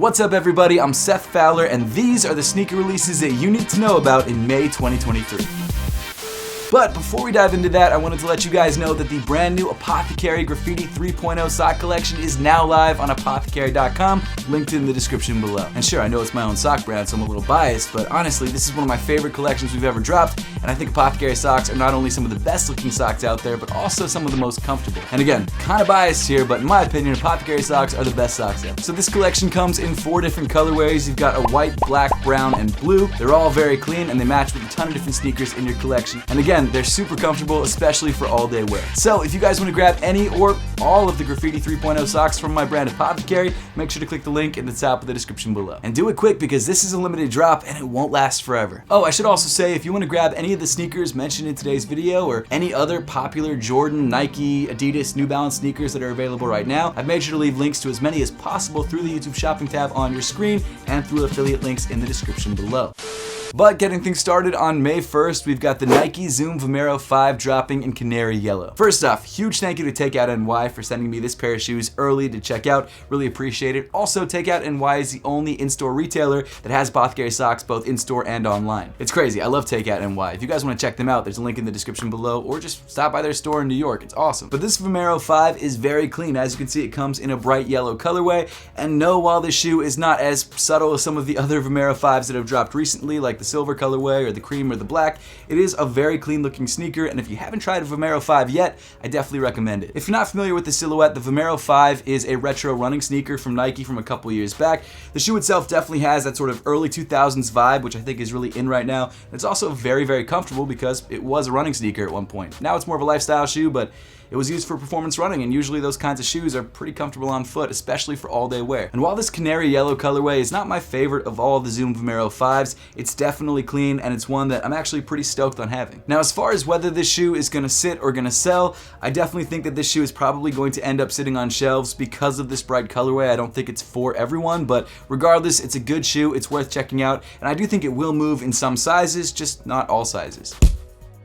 What's up everybody, I'm Seth Fowler and these are the sneaker releases that you need to know about in May 2023. But before we dive into that, I wanted to let you guys know that the brand new Apothecary Graffiti 3.0 sock collection is now live on apothecary.com, linked in the description below. And sure, I know it's my own sock brand, so I'm a little biased, but honestly, this is one of my favorite collections we've ever dropped, and I think Apothecary socks are not only some of the best looking socks out there, but also some of the most comfortable. And again, kind of biased here, but in my opinion, Apothecary socks are the best socks ever. So this collection comes in 4 different colorways. You've got a white, black, brown, and blue. They're all very clean, and they match with a ton of different sneakers in your collection. And again, they're super comfortable, especially for all day wear. So if you guys want to grab any or all of the Graffiti 3.0 socks from my brand Apothecary, make sure to click the link in the top of the description below. And do it quick because this is a limited drop and it won't last forever. Oh, I should also say, if you want to grab any of the sneakers mentioned in today's video or any other popular Jordan, Nike, Adidas, New Balance sneakers that are available right now, I've made sure to leave links to as many as possible through the YouTube shopping tab on your screen and through affiliate links in the description below. But getting things started on May 1st, we've got the Nike Zoom Romero 5 dropping in canary yellow. First off, huge thank you to Takeout NY for sending me this pair of shoes early to check out. Really appreciate it. Also, Takeout NY is the only in-store retailer that has Apothecary socks both in-store and online. It's crazy. I love Takeout NY. If you guys want to check them out, there's a link in the description below, or just stop by their store in New York. It's awesome. But this Romero 5 is very clean. As you can see, it comes in a bright yellow colorway. And no, while this shoe is not as subtle as some of the other Romero 5s that have dropped recently, like the silver colorway or the cream or the black, it is a very clean looking sneaker, and if you haven't tried a Romero 5 yet, I definitely recommend it. If you're not familiar with the silhouette, the Romero 5 is a retro running sneaker from Nike from a couple years back. The shoe itself definitely has that sort of early 2000s vibe, which I think is really in right now. And it's also very, very comfortable because it was a running sneaker at one point. Now it's more of a lifestyle shoe, but it was used for performance running, and usually those kinds of shoes are pretty comfortable on foot, especially for all day wear. And while this canary yellow colorway is not my favorite of all the Zoom Romero 5s, it's definitely clean, and it's one that I'm actually pretty stoked on having. Now, as far as whether this shoe is gonna sit or gonna sell, I definitely think that this shoe is probably going to end up sitting on shelves because of this bright colorway. I don't think it's for everyone, but regardless, it's a good shoe, it's worth checking out, and I do think it will move in some sizes, just not all sizes.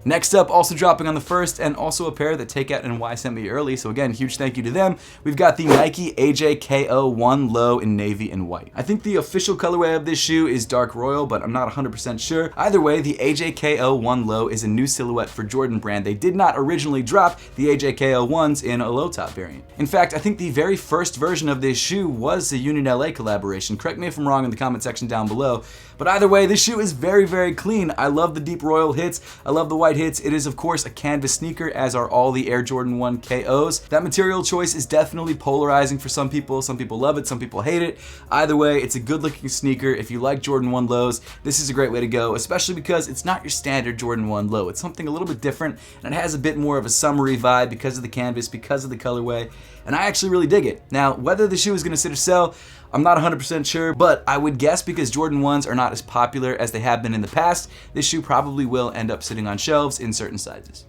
Next up, also dropping on the 1st, and also a pair that Takeout NY sent me early, so again, huge thank you to them. We've got the Nike JK01 Low in navy and white. I think the official colorway of this shoe is dark royal, but I'm not 100% sure. Either way, the JK01 Low is a new silhouette for Jordan brand. They did not originally drop the JK01s in a low top variant. In fact, I think the very first version of this shoe was the Union LA collaboration. Correct me if I'm wrong in the comment section down below. But either way, this shoe is very, very clean. I love the deep royal hits. I love the white hits. It is, of course, a canvas sneaker, as are all the Air Jordan 1 KOs. That material choice is definitely polarizing for some people. Some people love it, some people hate it. Either way, it's a good-looking sneaker. If you like Jordan 1 lows, this is a great way to go, especially because it's not your standard Jordan 1 low. It's something a little bit different, and it has a bit more of a summery vibe because of the canvas, because of the colorway, and I actually really dig it. Now, whether the shoe is gonna sit or sell, I'm not 100% sure, but I would guess because Jordan 1s are not as popular as they have been in the past, this shoe probably will end up sitting on shelves in certain sizes.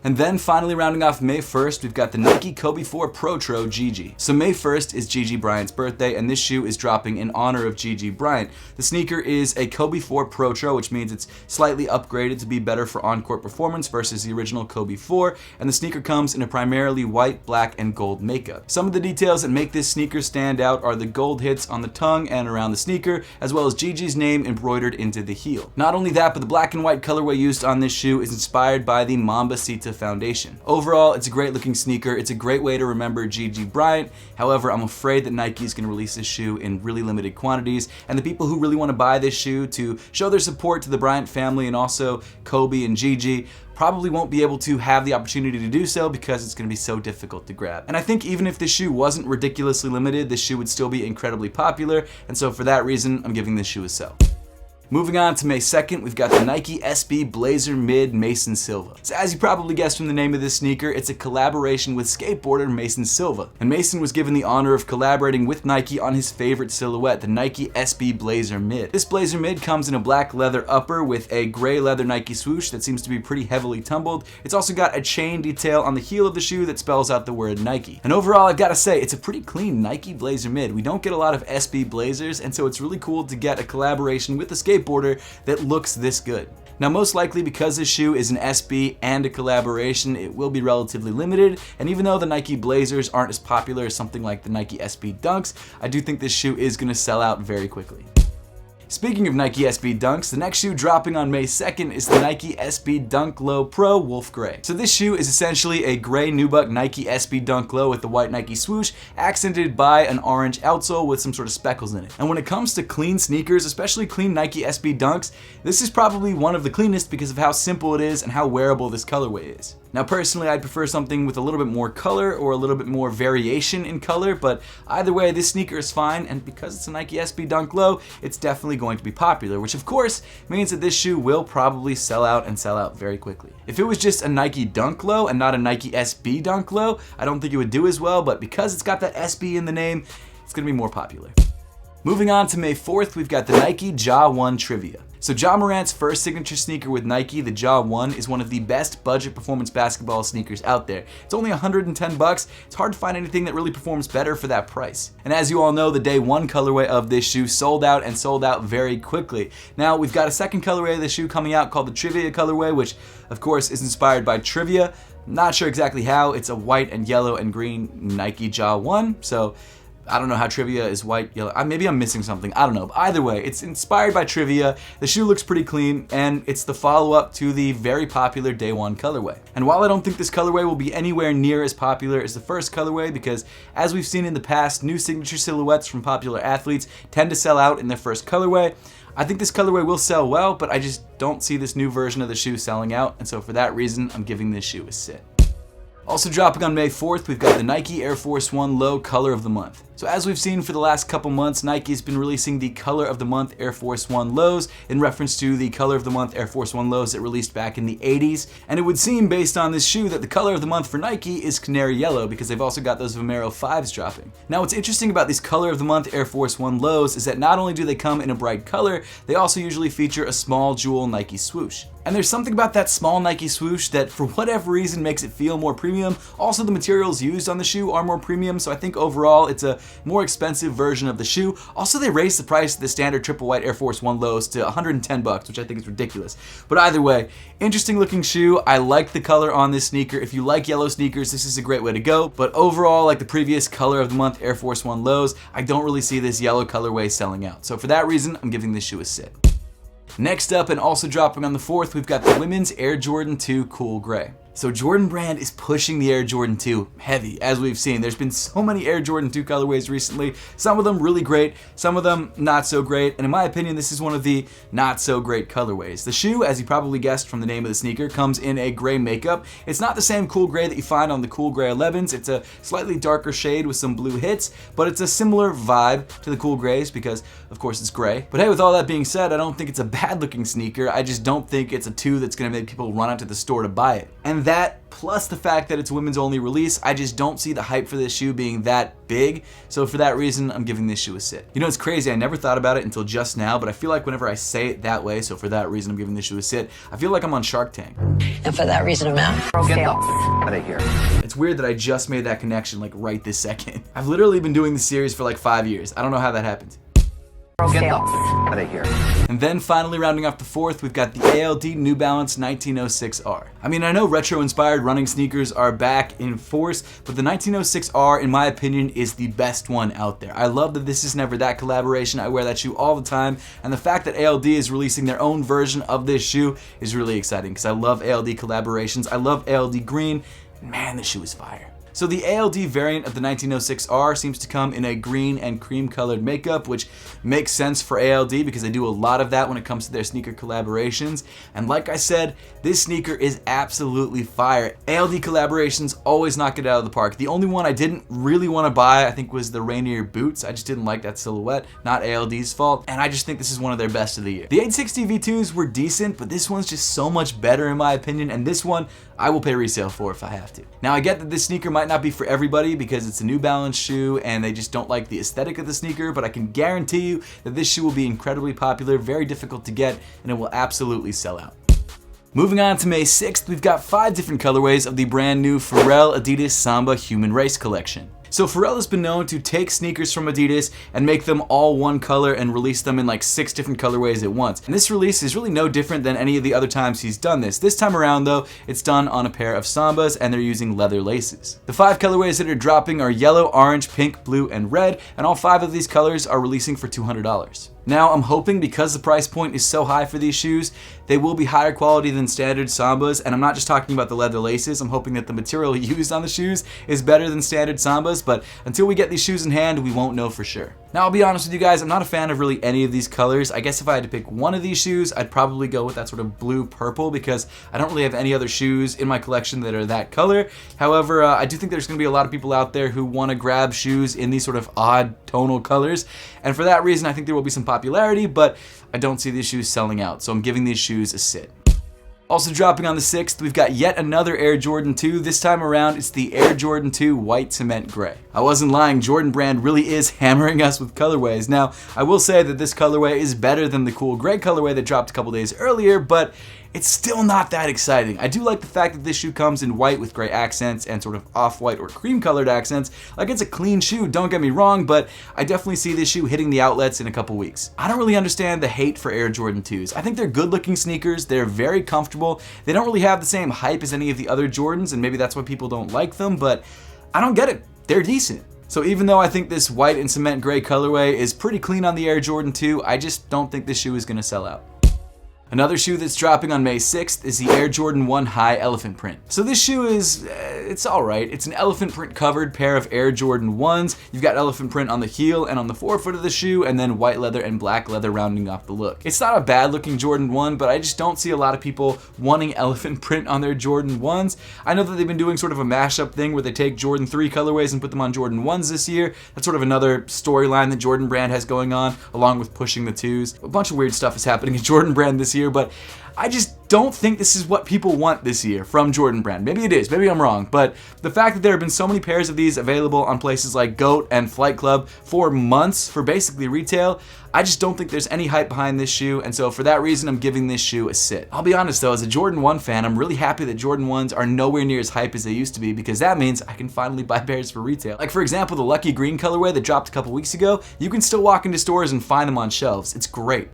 And then finally rounding off May 1st, we've got the Nike Kobe 4 Protro Gigi. So May 1st is Gigi Bryant's birthday, and this shoe is dropping in honor of Gigi Bryant. The sneaker is a Kobe 4 Protro, which means it's slightly upgraded to be better for on-court performance versus the original Kobe 4, and the sneaker comes in a primarily white, black, and gold makeup. Some of the details that make this sneaker stand out are the gold hits on the tongue and around the sneaker, as well as Gigi's name embroidered into the heel. Not only that, but the black and white colorway used on this shoe is inspired by the Mamba Sita foundation. Overall, it's a great looking sneaker. It's a great way to remember Gigi Bryant. However, I'm afraid that Nike is going to release this shoe in really limited quantities, and the people who really want to buy this shoe to show their support to the Bryant family and also Kobe and Gigi probably won't be able to have the opportunity to do so because it's going to be so difficult to grab. And I think even if this shoe wasn't ridiculously limited, this shoe would still be incredibly popular, and so for that reason, I'm giving this shoe a sell. Moving on to May 2nd, we've got the Nike SB Blazer Mid Mason Silva. So as you probably guessed from the name of this sneaker, it's a collaboration with skateboarder Mason Silva. And Mason was given the honor of collaborating with Nike on his favorite silhouette, the Nike SB Blazer Mid. This Blazer Mid comes in a black leather upper with a gray leather Nike swoosh that seems to be pretty heavily tumbled. It's also got a chain detail on the heel of the shoe that spells out the word Nike. And overall, I've got to say, it's a pretty clean Nike Blazer Mid. We don't get a lot of SB Blazers, and so it's really cool to get a collaboration with a skateboarder that looks this good. Now most likely because this shoe is an SB and a collaboration, it will be relatively limited, and even though the Nike Blazers aren't as popular as something like the Nike SB Dunks, I do think this shoe is going to sell out very quickly. Speaking of Nike SB Dunks, the next shoe dropping on May 2nd is the Nike SB Dunk Low Pro Wolf Gray. So this shoe is essentially a gray nubuck Nike SB Dunk Low with the white Nike swoosh, accented by an orange outsole with some sort of speckles in it. And when it comes to clean sneakers, especially clean Nike SB Dunks, this is probably one of the cleanest because of how simple it is and how wearable this colorway is. Now personally, I'd prefer something with a little bit more color or a little bit more variation in color, but either way, this sneaker is fine, and because it's a Nike SB Dunk Low, it's definitely going to be popular, which of course means that this shoe will probably sell out and sell out very quickly. If it was just a Nike Dunk Low and not a Nike SB Dunk Low, I don't think it would do as well, but because it's got that SB in the name, it's going to be more popular. Moving on to May 4th, we've got the Nike JK01 Trivia. So Ja Morant's first signature sneaker with Nike, the JK01, is one of the best budget performance basketball sneakers out there. It's only $110. It's hard to find anything that really performs better for that price. And as you all know, the day one colorway of this shoe sold out and sold out very quickly. Now we've got a second colorway of the shoe coming out called the Trivia colorway, which of course is inspired by trivia. Not sure exactly how. It's a white and yellow and green Nike JK01, so I don't know how Trivia is white, yellow. Maybe I'm missing something. I don't know. But either way, it's inspired by Trivia. The shoe looks pretty clean, and it's the follow-up to the very popular Day One colorway. And while I don't think this colorway will be anywhere near as popular as the first colorway, because as we've seen in the past, new signature silhouettes from popular athletes tend to sell out in their first colorway, I think this colorway will sell well, but I just don't see this new version of the shoe selling out, and so for that reason, I'm giving this shoe a sit. Also dropping on May 4th, we've got the Nike Air Force 1 Low Color of the Month. So as we've seen for the last couple months, Nike's been releasing the Color of the Month Air Force 1 Lows in reference to the Color of the Month Air Force 1 Lows it released back in the 80s. And it would seem based on this shoe that the Color of the Month for Nike is Canary Yellow because they've also got those Romero 5s dropping. Now what's interesting about these Color of the Month Air Force 1 Lows is that not only do they come in a bright color, they also usually feature a small jewel Nike swoosh. And there's something about that small Nike swoosh that for whatever reason makes it feel more premium. Also the materials used on the shoe are more premium, so I think overall it's a more expensive version of the shoe. Also they raised the price of the standard triple white Air Force 1 Lows to $110, which I think is ridiculous. But either way, interesting looking shoe. I like the color on this sneaker. If you like yellow sneakers, this is a great way to go. But overall, like the previous Color of the Month Air Force 1 Lows, I don't really see this yellow colorway selling out. So for that reason, I'm giving this shoe a sit. Next up, and also dropping on the 4th, we've got the women's Air Jordan 2 Cool Gray. So Jordan Brand is pushing the Air Jordan 2 heavy, as we've seen. There's been so many Air Jordan 2 colorways recently, some of them really great, some of them not so great, and in my opinion, this is one of the not so great colorways. The shoe, as you probably guessed from the name of the sneaker, comes in a gray makeup. It's not the same cool gray that you find on the Cool Gray 11s. It's a slightly darker shade with some blue hits, but it's a similar vibe to the Cool Grays because, of course, it's gray. But hey, with all that being said, I don't think it's a bad looking sneaker. I just don't think it's a 2 that's gonna make people run out to the store to buy it. And that, plus the fact that it's women's only release, I just don't see the hype for this shoe being that big. So for that reason, I'm giving this shoe a sit. You know, it's crazy. I never thought about it until just now, but I feel like whenever I say it that way, so for that reason, I'm giving this shoe a sit, I feel like I'm on Shark Tank. And for that reason, I'm out. Get the out of here. It's weird that I just made that connection like right this second. I've literally been doing this series for like 5 years. I don't know how that happened. Get the out of here. And then finally rounding off the 4th, we've got the ALD New Balance 1906R. I mean, I know retro-inspired running sneakers are back in force, but the 1906R, in my opinion, is the best one out there. I love that this is Never That collaboration. I wear that shoe all the time, and the fact that ALD is releasing their own version of this shoe is really exciting because I love ALD collaborations. I love ALD green. Man, this shoe is fire. So the ALD variant of the 1906R seems to come in a green and cream colored makeup, which makes sense for ALD because they do a lot of that when it comes to their sneaker collaborations. And like I said, this sneaker is absolutely fire. ALD collaborations always knock it out of the park. The only one I didn't really want to buy, I think, was the Rainier boots. I just didn't like that silhouette, not ALD's fault, and I just think this is one of their best of the year. The 860 V2s were decent, but this one's just so much better in my opinion, and this one I will pay resale for if I have to. Now I get that this sneaker might not be for everybody because it's a New Balance shoe and they just don't like the aesthetic of the sneaker, but I can guarantee you that this shoe will be incredibly popular, very difficult to get, and it will absolutely sell out. Moving on to May 6th, we've got 5 different colorways of the brand new Pharrell Adidas Samba Human Race collection. So Pharrell has been known to take sneakers from Adidas and make them all one color and release them in like 6 different colorways at once. And this release is really no different than any of the other times he's done this. This time around though, it's done on a pair of Sambas and they're using leather laces. The 5 colorways that are dropping are yellow, orange, pink, blue, and red, and all 5 of these colors are releasing for $200. Now, I'm hoping because the price point is so high for these shoes, they will be higher quality than standard Sambas, and I'm not just talking about the leather laces, I'm hoping that the material used on the shoes is better than standard Sambas, but until we get these shoes in hand, we won't know for sure. Now, I'll be honest with you guys, I'm not a fan of really any of these colors. I guess if I had to pick one of these shoes, I'd probably go with that sort of blue-purple because I don't really have any other shoes in my collection that are that color. However, I do think there's going to be a lot of people out there who want to grab shoes in these sort of odd tonal colors, and for that reason, I think there will be some popularity, but I don't see these shoes selling out, so I'm giving these shoes a sit. Also dropping on the 6th, we've got yet another Air Jordan 2. This time around, it's the Air Jordan 2 White Cement Gray. I wasn't lying, Jordan Brand really is hammering us with colorways. Now, I will say that this colorway is better than the cool gray colorway that dropped a couple days earlier, but it's still not that exciting. I do like the fact that this shoe comes in white with gray accents and sort of off-white or cream-colored accents. Like, it's a clean shoe, don't get me wrong, but I definitely see this shoe hitting the outlets in a couple weeks. I don't really understand the hate for Air Jordan 2s. I think they're good-looking sneakers, they're very comfortable, they don't really have the same hype as any of the other Jordans, and maybe that's why people don't like them, but I don't get it. They're decent. So even though I think this white and cement gray colorway is pretty clean on the Air Jordan 2, I just don't think this shoe is going to sell out. Another shoe that's dropping on May 6th is the Air Jordan 1 High Elephant Print. So this shoe is, it's alright. It's an elephant print covered pair of Air Jordan 1s. You've got elephant print on the heel and on the forefoot of the shoe, and then white leather and black leather rounding off the look. It's not a bad looking Jordan 1, but I just don't see a lot of people wanting elephant print on their Jordan 1s. I know that they've been doing sort of a mashup thing where they take Jordan 3 colorways and put them on Jordan 1s this year. That's sort of another storyline that Jordan Brand has going on, along with pushing the 2s. A bunch of weird stuff is happening at Jordan Brand this year, but I just don't think this is what people want this year from Jordan Brand. Maybe it is, maybe I'm wrong, but the fact that there have been so many pairs of these available on places like GOAT and Flight Club for months for basically retail, I just don't think there's any hype behind this shoe, and so for that reason, I'm giving this shoe a sit. I'll be honest though, as a Jordan 1 fan, I'm really happy that Jordan 1s are nowhere near as hype as they used to be, because that means I can finally buy pairs for retail. Like for example, the Lucky Green colorway that dropped a couple weeks ago, you can still walk into stores and find them on shelves. It's great.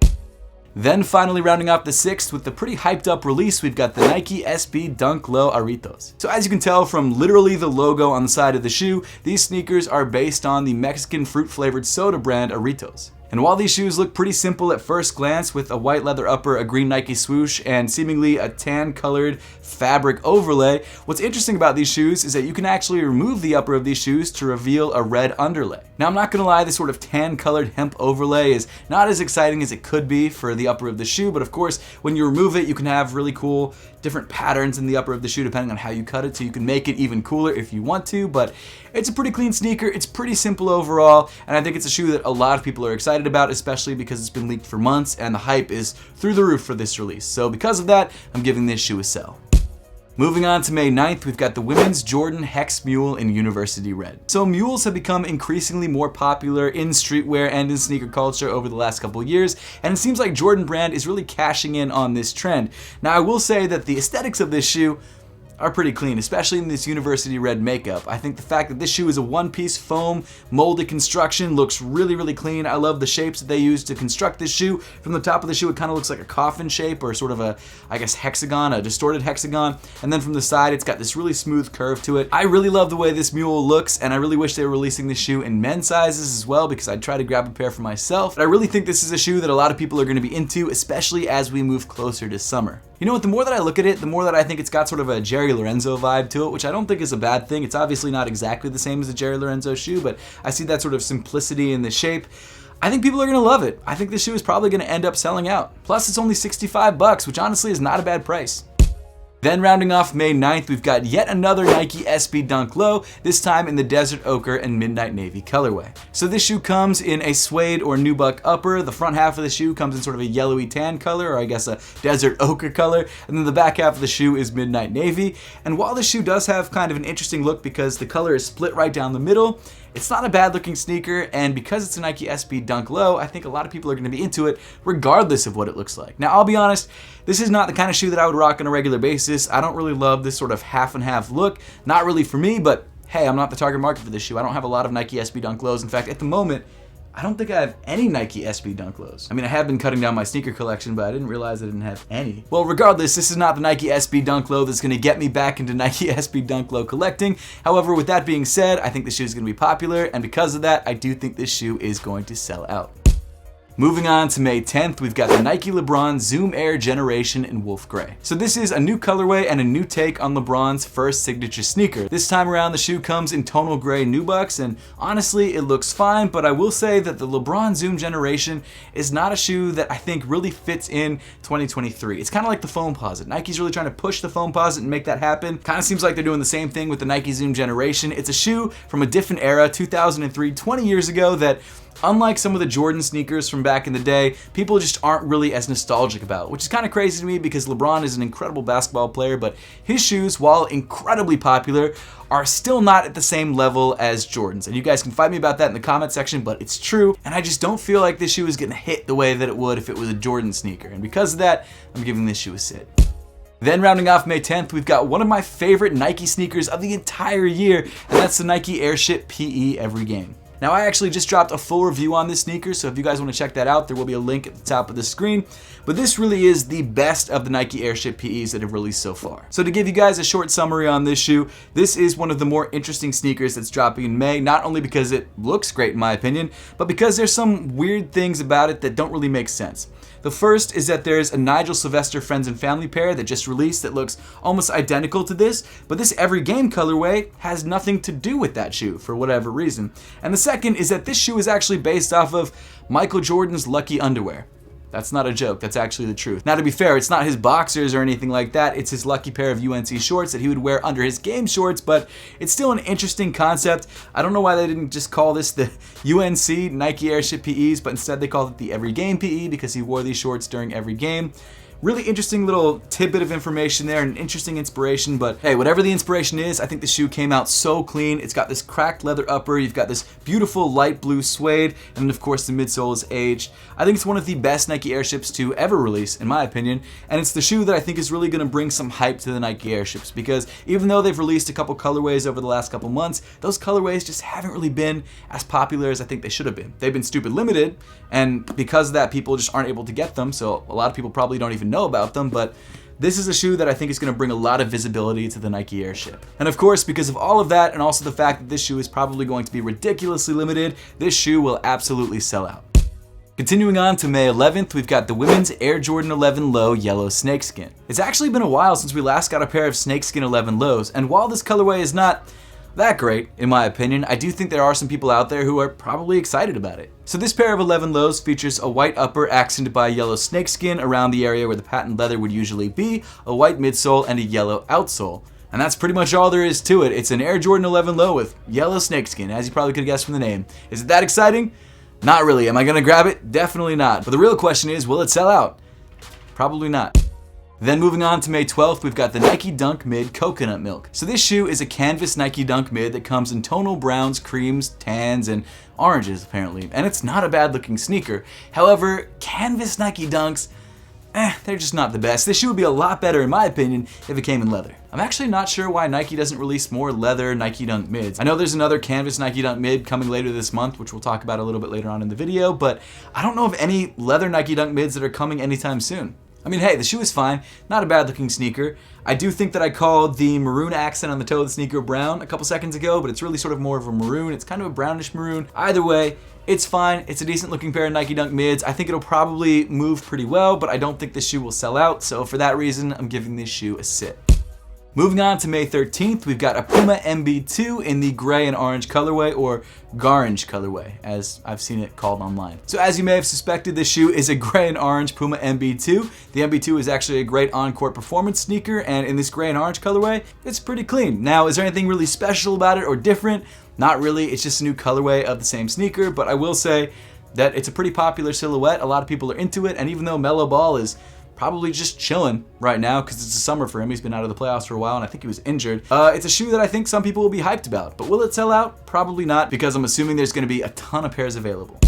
Then finally rounding off the 6th with the pretty hyped up release, we've got the Nike SB Dunk Low Aritos. So as you can tell from literally the logo on the side of the shoe, these sneakers are based on the Mexican fruit flavored soda brand Aritos. And while these shoes look pretty simple at first glance with a white leather upper, a green Nike swoosh, and seemingly a tan colored fabric overlay, what's interesting about these shoes is that you can actually remove the upper of these shoes to reveal a red underlay. Now I'm not gonna lie, this sort of tan colored hemp overlay is not as exciting as it could be for the upper of the shoe, but of course when you remove it you can have really cool different patterns in the upper of the shoe depending on how you cut it, so you can make it even cooler if you want to, but it's a pretty clean sneaker, it's pretty simple overall, and I think it's a shoe that a lot of people are excited about, especially because it's been leaked for months and the hype is through the roof for this release. So because of that, I'm giving this shoe a sell. Moving on to May 9th, we've got the women's Jordan Hex Mule in University Red. So mules have become increasingly more popular in streetwear and in sneaker culture over the last couple of years, and it seems like Jordan Brand is really cashing in on this trend. Now I will say that the aesthetics of this shoe are pretty clean, especially in this University Red makeup. I think the fact that this shoe is a one-piece foam molded construction looks really, really clean. I love the shapes that they use to construct this shoe. From the top of the shoe, it kind of looks like a coffin shape or sort of a, I guess, hexagon, a distorted hexagon. And then from the side, it's got this really smooth curve to it. I really love the way this mule looks, and I really wish they were releasing this shoe in men's sizes as well, because I'd try to grab a pair for myself. But I really think this is a shoe that a lot of people are going to be into, especially as we move closer to summer. You know what, the more that I look at it, the more that I think it's got sort of a Jerry Lorenzo vibe to it, which I don't think is a bad thing. It's obviously not exactly the same as a Jerry Lorenzo shoe, but I see that sort of simplicity in the shape. I think people are gonna love it. I think this shoe is probably gonna end up selling out. Plus it's only $65, which honestly is not a bad price. Then rounding off May 9th, we've got yet another Nike SB Dunk Low, this time in the Desert Ochre and Midnight Navy colorway. So this shoe comes in a suede or nubuck upper. The front half of the shoe comes in sort of a yellowy tan color, or I guess a desert ochre color, and then the back half of the shoe is Midnight Navy. And while this shoe does have kind of an interesting look because the color is split right down the middle, it's not a bad looking sneaker, and because it's a Nike SB Dunk Low, I think a lot of people are going to be into it regardless of what it looks like. Now I'll be honest, this is not the kind of shoe that I would rock on a regular basis. I don't really love this sort of half and half look. Not really for me, but hey, I'm not the target market for this shoe. I don't have a lot of Nike SB Dunk Lows. In fact, at the moment, I don't think I have any Nike SB Dunk Lows. I mean, I have been cutting down my sneaker collection, but I didn't realize I didn't have any. Well, regardless, this is not the Nike SB Dunk Low that's gonna get me back into Nike SB Dunk Low collecting. However, with that being said, I think the shoe is gonna be popular, and because of that, I do think this shoe is going to sell out. Moving on to May 10th, we've got the Nike LeBron Zoom Air Generation in Wolf Gray. So this is a new colorway and a new take on LeBron's first signature sneaker. This time around, the shoe comes in tonal gray nubucks, and honestly, it looks fine, but I will say that the LeBron Zoom Generation is not a shoe that I think really fits in 2023. It's kind of like the Foamposite. Nike's really trying to push the Foamposite and make that happen. Kind of seems like they're doing the same thing with the Nike Zoom Generation. It's a shoe from a different era, 2003, 20 years ago, that unlike some of the Jordan sneakers from back in the day, people just aren't really as nostalgic about, which is kind of crazy to me because LeBron is an incredible basketball player, but his shoes, while incredibly popular, are still not at the same level as Jordan's. And you guys can fight me about that in the comment section, but it's true, and I just don't feel like this shoe is gonna hit the way that it would if it was a Jordan sneaker, and because of that, I'm giving this shoe a sit. Then rounding off May 10th, we've got one of my favorite Nike sneakers of the entire year, and that's the Nike Airship PE Every Game. Now, I actually just dropped a full review on this sneaker, so if you guys want to check that out, there will be a link at the top of the screen. But this really is the best of the Nike Airship PEs that have released so far. So to give you guys a short summary on this shoe, this is one of the more interesting sneakers that's dropping in May, not only because it looks great in my opinion, but because there's some weird things about it that don't really make sense. The first is that there's a Nigel Sylvester Friends and Family pair that just released that looks almost identical to this, but this Every Game colorway has nothing to do with that shoe for whatever reason. And the second is that this shoe is actually based off of Michael Jordan's Lucky underwear. That's not a joke, that's actually the truth. Now to be fair, it's not his boxers or anything like that, it's his lucky pair of UNC shorts that he would wear under his game shorts, but it's still an interesting concept. I don't know why they didn't just call this the UNC Nike Airship PEs, but instead they called it the Every Game PE because he wore these shorts during every game. Really interesting little tidbit of information there, and interesting inspiration, but hey, whatever the inspiration is, I think the shoe came out so clean. It's got this cracked leather upper, you've got this beautiful light blue suede, and then of course the midsole is aged. I think it's one of the best Nike Airships to ever release, in my opinion, and it's the shoe that I think is really gonna bring some hype to the Nike Airships, because even though they've released a couple colorways over the last couple months, those colorways just haven't really been as popular as I think they should have been. They've been stupid limited, and because of that, people just aren't able to get them, so a lot of people probably don't even know about them, but this is a shoe that I think is going to bring a lot of visibility to the Nike Airship. And of course, because of all of that, and also the fact that this shoe is probably going to be ridiculously limited, this shoe will absolutely sell out. Continuing on to May 11th, we've got the women's Air Jordan 11 Low Yellow Snakeskin. It's actually been a while since we last got a pair of Snakeskin 11 Lows, and while this colorway is not that great, in my opinion, I do think there are some people out there who are probably excited about it. So this pair of 11 Lows features a white upper accented by yellow snakeskin around the area where the patent leather would usually be, a white midsole, and a yellow outsole. And that's pretty much all there is to it. It's an Air Jordan 11 Low with yellow snakeskin, as you probably could have guessed from the name. Is it that exciting? Not really. Am I gonna grab it? Definitely not. But the real question is, will it sell out? Probably not. Then moving on to May 12th, we've got the Nike Dunk Mid Coconut Milk. So this shoe is a canvas Nike Dunk Mid that comes in tonal browns, creams, tans, and oranges apparently. And it's not a bad looking sneaker. However, canvas Nike Dunks, they're just not the best. This shoe would be a lot better in my opinion if it came in leather. I'm actually not sure why Nike doesn't release more leather Nike Dunk Mids. I know there's another canvas Nike Dunk Mid coming later this month, which we'll talk about a little bit later on in the video, but I don't know of any leather Nike Dunk Mids that are coming anytime soon. I mean, hey, the shoe is fine, not a bad looking sneaker. I do think that I called the maroon accent on the toe of the sneaker brown a couple seconds ago, but it's really sort of more of a maroon. It's kind of a brownish maroon. Either way, it's fine. It's a decent looking pair of Nike Dunk Mids. I think it'll probably move pretty well, but I don't think this shoe will sell out. So for that reason, I'm giving this shoe a sit. Moving on to May 13th, we've got a Puma MB2 in the gray and orange colorway, or Garange colorway, as I've seen it called online. So as you may have suspected, this shoe is a gray and orange Puma MB2. The MB2 is actually a great on-court performance sneaker, and in this gray and orange colorway, it's pretty clean. Now, is there anything really special about it or different? Not really, it's just a new colorway of the same sneaker, but I will say that it's a pretty popular silhouette. A lot of people are into it, and even though Melo Ball is probably just chilling right now because it's the summer for him. He's been out of the playoffs for a while and I think he was injured. It's a shoe that I think some people will be hyped about, but will it sell out? Probably not, because I'm assuming there's going to be a ton of pairs available.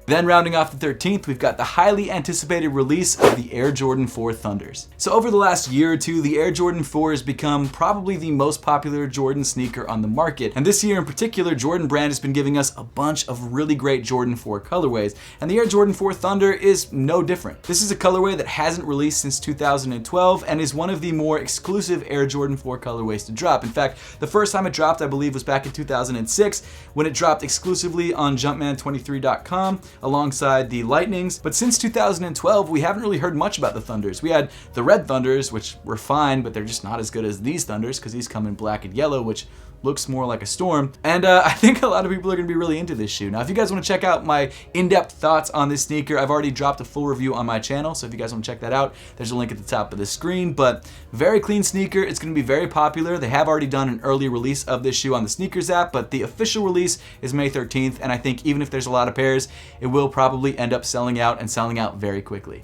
Then rounding off the 13th, we've got the highly anticipated release of the Air Jordan 4 Thunders. So over the last year or two, the Air Jordan 4 has become probably the most popular Jordan sneaker on the market. And this year in particular, Jordan Brand has been giving us a bunch of really great Jordan 4 colorways. And the Air Jordan 4 Thunder is no different. This is a colorway that hasn't released since 2012 and is one of the more exclusive Air Jordan 4 colorways to drop. In fact, the first time it dropped, I believe, was back in 2006 when it dropped exclusively on Jumpman23.com. alongside the Lightnings. But since 2012, we haven't really heard much about the Thunders. We had the Red Thunders, which were fine, but they're just not as good as these Thunders because these come in black and yellow, which looks more like a storm. And I think a lot of people are going to be really into this shoe. Now, if you guys want to check out my in-depth thoughts on this sneaker, I've already dropped a full review on my channel, so if you guys want to check that out, there's a link at the top of the screen. But very clean sneaker. It's going to be very popular. They have already done an early release of this shoe on the Sneakers app, but the official release is May 13th, and I think even if there's a lot of pairs, it will probably end up selling out and selling out very quickly.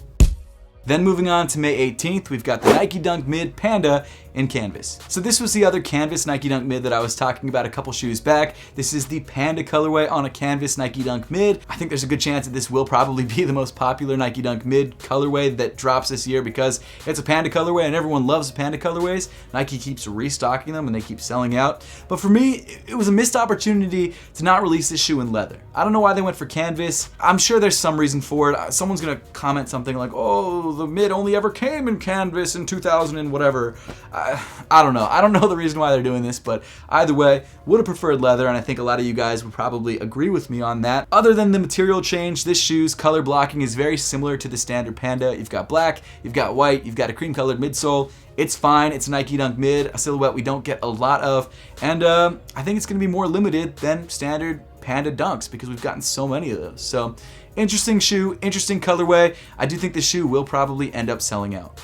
Then moving on to May 18th, we've got the Nike Dunk Mid Panda in canvas. So this was the other canvas Nike Dunk Mid that I was talking about a couple shoes back. This is the Panda colorway on a canvas Nike Dunk Mid. I think there's a good chance that this will probably be the most popular Nike Dunk Mid colorway that drops this year because it's a Panda colorway and everyone loves Panda colorways. Nike keeps restocking them and they keep selling out. But for me, it was a missed opportunity to not release this shoe in leather. I don't know why they went for canvas. I'm sure there's some reason for it. Someone's gonna comment something like, oh, the Mid only ever came in canvas in 2000 and whatever. I don't know. I don't know the reason why they're doing this, but either way, would have preferred leather, and I think a lot of you guys would probably agree with me on that. Other than the material change, this shoe's color blocking is very similar to the standard Panda. You've got black, you've got white, you've got a cream colored midsole. It's fine. It's a Nike Dunk Mid, a silhouette we don't get a lot of, and I think it's going to be more limited than standard Panda Dunks because we've gotten so many of those. So interesting shoe, interesting colorway. I do think this shoe will probably end up selling out.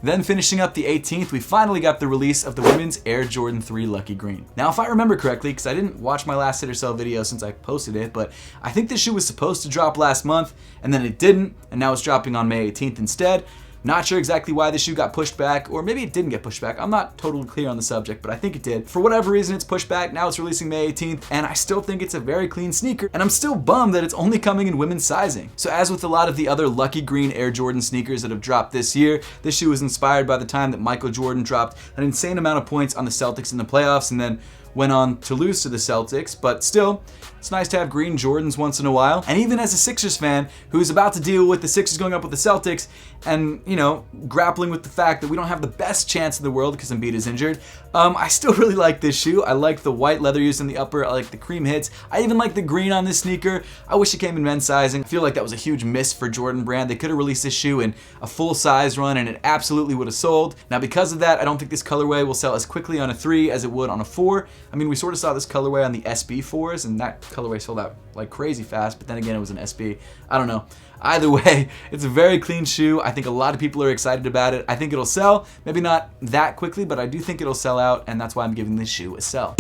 Then finishing up the 18th, we finally got the release of the women's Air Jordan 3 Lucky Green. Now, if I remember correctly, because I didn't watch my last hit or sell video since I posted it, but I think this shoe was supposed to drop last month, and then it didn't, and now it's dropping on May 18th instead. Not sure exactly why the shoe got pushed back, or maybe it didn't get pushed back. I'm not totally clear on the subject, but I think it did. For whatever reason, it's pushed back. Now it's releasing May 18th, and I still think it's a very clean sneaker, and I'm still bummed that it's only coming in women's sizing. So as with a lot of the other Lucky Green Air Jordan sneakers that have dropped this year, this shoe was inspired by the time that Michael Jordan dropped an insane amount of points on the Celtics in the playoffs, and then went on to lose to the Celtics, but still, it's nice to have green Jordans once in a while. And even as a Sixers fan who's about to deal with the Sixers going up with the Celtics and, you know, grappling with the fact that we don't have the best chance in the world because Embiid is injured, I still really like this shoe. I like the white leather used in the upper. I like the cream hits. I even like the green on this sneaker. I wish it came in men's sizing. I feel like that was a huge miss for Jordan Brand. They could have released this shoe in a full size run and it absolutely would have sold. Now because of that, I don't think this colorway will sell as quickly on a 3 as it would on a 4. I mean, we sort of saw this colorway on the SB4s, and that colorway sold out like crazy fast, but then again, it was an SB. I don't know. Either way, it's a very clean shoe. I think a lot of people are excited about it. I think it'll sell. Maybe not that quickly, but I do think it'll sell out, and that's why I'm giving this shoe a sell.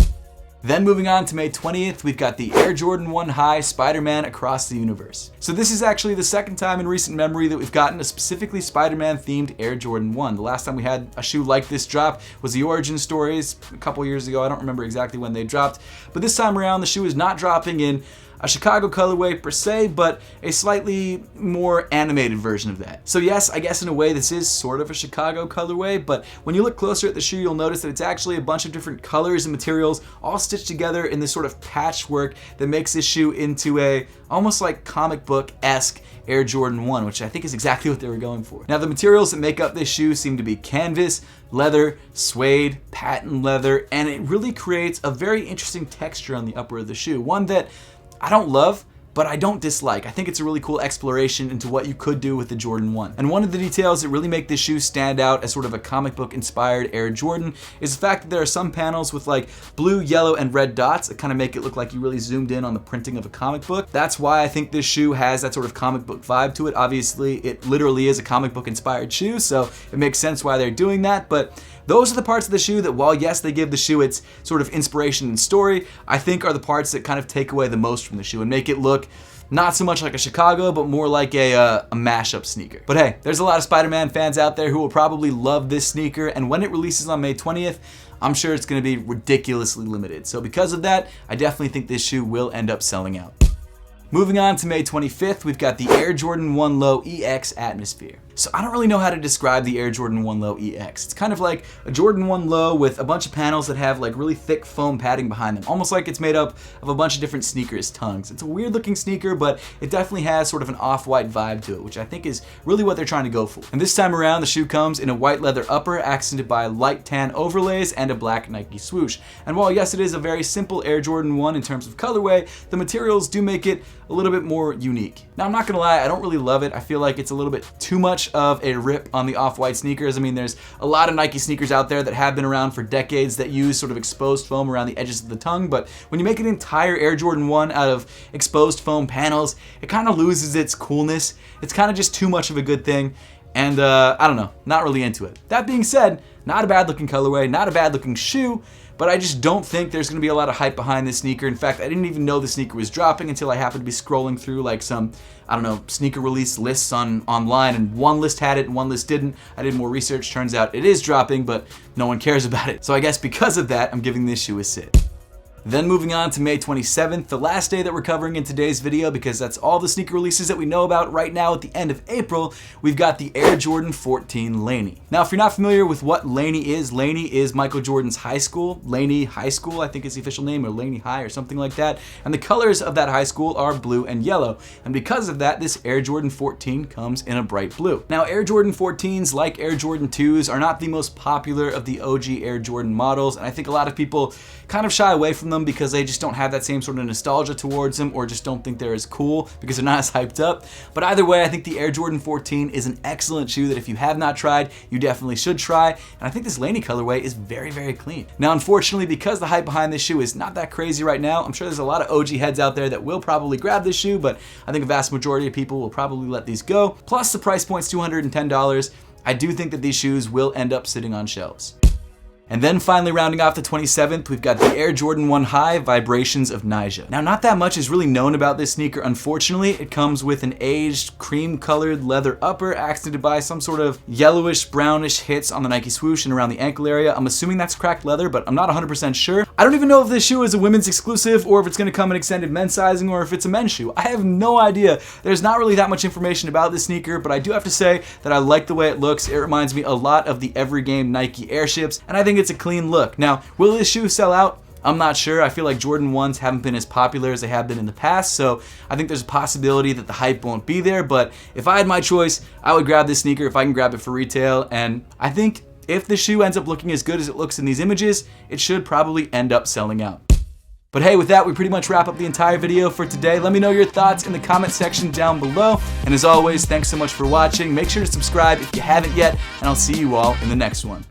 Then moving on to May 20th, we've got the Air Jordan 1 High SpiderMan Across the Universe. So this is actually the second time in recent memory that we've gotten a specifically Spider-Man themed Air Jordan 1. The last time we had a shoe like this drop was the Origin Stories a couple years ago. I don't remember exactly when they dropped, but this time around the shoe is not dropping in a Chicago colorway per se, but a slightly more animated version of that. So yes, I guess in a way this is sort of a Chicago colorway, but when you look closer at the shoe, you'll notice that it's actually a bunch of different colors and materials all stitched together in this sort of patchwork that makes this shoe into a almost like comic book-esque Air Jordan 1, which I think is exactly what they were going for. Now the materials that make up this shoe seem to be canvas, leather, suede, patent leather, and it really creates a very interesting texture on the upper of the shoe. One that I don't love, but I don't dislike. I think it's a really cool exploration into what you could do with the Jordan 1. And one of the details that really make this shoe stand out as sort of a comic book inspired Air Jordan is the fact that there are some panels with like blue, yellow, and red dots that kind of make it look like you really zoomed in on the printing of a comic book. That's why I think this shoe has that sort of comic book vibe to it. Obviously, it literally is a comic book inspired shoe, so it makes sense why they're doing that, but those are the parts of the shoe that, while yes, they give the shoe its sort of inspiration and story, I think are the parts that kind of take away the most from the shoe and make it look not so much like a Chicago, but more like a mashup sneaker. But hey, there's a lot of Spider-Man fans out there who will probably love this sneaker, and when it releases on May 20th, I'm sure it's going to be ridiculously limited. So because of that, I definitely think this shoe will end up selling out. Moving on to May 25th, we've got the Air Jordan 1 Low EX Atmosphere. So I don't really know how to describe the Air Jordan 1 Low EX. It's kind of like a Jordan 1 Low with a bunch of panels that have like really thick foam padding behind them, almost like it's made up of a bunch of different sneakers' tongues. It's a weird looking sneaker, but it definitely has sort of an off-white vibe to it, which I think is really what they're trying to go for. And this time around, the shoe comes in a white leather upper accented by light tan overlays and a black Nike swoosh. And while yes, it is a very simple Air Jordan 1 in terms of colorway, the materials do make it a little bit more unique. Now I'm not gonna lie, I don't really love it. I feel like it's a little bit too much of a rip on the off-white sneakers. I mean, there's a lot of Nike sneakers out there that have been around for decades that use sort of exposed foam around the edges of the tongue, but when you make an entire Air Jordan 1 out of exposed foam panels, it kind of loses its coolness. It's kind of just too much of a good thing, and I don't know, not really into it. That being said, not a bad looking colorway, not a bad looking shoe, but I just don't think there's going to be a lot of hype behind this sneaker. In fact, I didn't even know the sneaker was dropping until I happened to be scrolling through like some, I don't know, sneaker release lists online, and one list had it and one list didn't. I did more research, turns out it is dropping, but no one cares about it. So I guess because of that, I'm giving this shoe a sit. Then moving on to May 27th, the last day that we're covering in today's video, because that's all the sneaker releases that we know about right now at the end of April, we've got the Air Jordan 14 Laney. Now, if you're not familiar with what Laney is Michael Jordan's high school. Laney High School, I think is the official name, or Laney High or something like that. And the colors of that high school are blue and yellow. And because of that, this Air Jordan 14 comes in a bright blue. Now, Air Jordan 14s, like Air Jordan 2s, are not the most popular of the OG Air Jordan models, and I think a lot of people kind of shy away from them because they just don't have that same sort of nostalgia towards them, or just don't think they're as cool because they're not as hyped up. But either way, I think the Air Jordan 14 is an excellent shoe that if you have not tried, you definitely should try. And I think this Laney colorway is very, very clean. Now, unfortunately, because the hype behind this shoe is not that crazy right now, I'm sure there's a lot of OG heads out there that will probably grab this shoe, but I think a vast majority of people will probably let these go. Plus, the price point's $210. I do think that these shoes will end up sitting on shelves. And then finally rounding off the 27th, we've got the Air Jordan 1 High Vibrations of Nyjah. Now, not that much is really known about this sneaker, unfortunately. It comes with an aged cream-colored leather upper accented by some sort of yellowish, brownish hits on the Nike swoosh and around the ankle area. I'm assuming that's cracked leather, but I'm not 100% sure. I don't even know if this shoe is a women's exclusive, or if it's going to come in extended men's sizing, or if it's a men's shoe. I have no idea. There's not really that much information about this sneaker, but I do have to say that I like the way it looks. It reminds me a lot of the every game Nike Airships, and I think it's a clean look. Now, will this shoe sell out? I'm not sure. I feel like Jordan 1s haven't been as popular as they have been in the past, so I think there's a possibility that the hype won't be there, but if I had my choice, I would grab this sneaker if I can grab it for retail, and I think if the shoe ends up looking as good as it looks in these images, it should probably end up selling out. But hey, with that, we pretty much wrap up the entire video for today. Let me know your thoughts in the comment section down below. And as always, thanks so much for watching. Make sure to subscribe if you haven't yet, and I'll see you all in the next one.